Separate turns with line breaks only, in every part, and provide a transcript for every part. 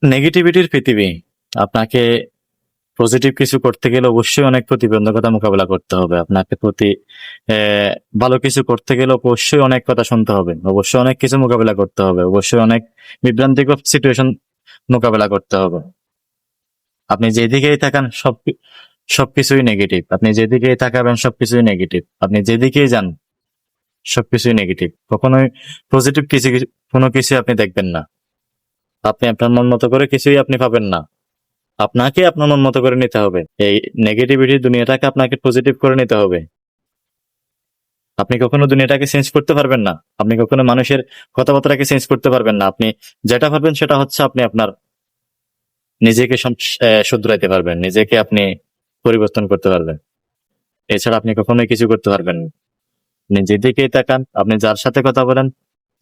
নেগেটিভিটির পৃথিবী। আপনাকে পজিটিভ কিছু করতে গেলে অবশ্যই অনেক প্রতিবন্ধকতা মোকাবেলা করতে হবে। আপনাকে ভালো কিছু করতে গেলে অবশ্যই অনেক কথা শুনতে হবে, অবশ্যই অনেক কিছু মোকাবেলা করতে হবে, অবশ্যই অনেক বিভ্রান্তিকর সিচুয়েশন মোকাবেলা করতে হবে। আপনি যেদিকেই তাকান সবকিছুই নেগেটিভ। আপনি যেদিকেই তাকাবেন সবকিছুই নেগেটিভ। আপনি যেদিকেই যান সবকিছুই নেগেটিভ। কখনোই পজিটিভ কোনো কিছু আপনি দেখবেন না। আপনি আপনার মন মতো করে কিছুই আপনি পাবেন না। আপনাকে আপনার মন মতো করে নিতে হবে। এই নেগেটিভিটি দুনিয়াটাকে আপনাকে পজিটিভ করে নিতে হবে। আপনি কখনো দুনিয়াটাকে চেঞ্জ করতে পারবেন না। আপনি কখনো মানুষের কথাবার্তাকে চেঞ্জ করতে পারবেন না। আপনি যেটা পারবেন সেটা হচ্ছে আপনি আপনার নিজেকে শুধরাইতে পারবেন, নিজেকে আপনি পরিবর্তন করতে পারবেন। এছাড়া আপনি কখনোই কিছু করতে পারবেন না। আপনি যেদিকেই তাকান, আপনি যার সাথে কথা বলেন,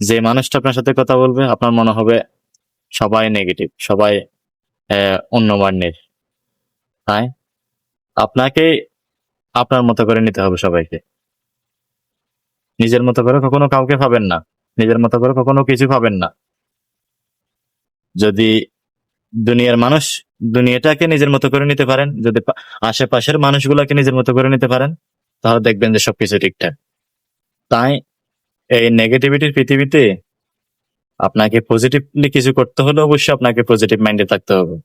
যে মানুষটা আপনার সাথে কথা বলবে আপনার মনে হবে সবাই নেগেটিভ, সবাই অন্য বর্ণের। তাই আপনাকে আপনার মতো করে নিতে হবে সবাইকে। নিজের মতো করে কখনো কাউকে পাবেন না। নিজের মতো করে কখনো কিছু পাবেন না। যদি দুনিয়ার মানুষ দুনিয়াটাকে নিজের মতো করে নিতে পারেন, যদি আশেপাশের মানুষগুলোকে নিজের মতো করে নিতে পারেন, তাহলে দেখবেন যে সবকিছু ঠিকঠাক। তাই এই নেগেটিভিটির পৃথিবীতে আপনাকে পজিটিভলি কিছু করতে হলে অবশ্যই আপনাকে পজিটিভ মাইন্ডে থাকতে হবে।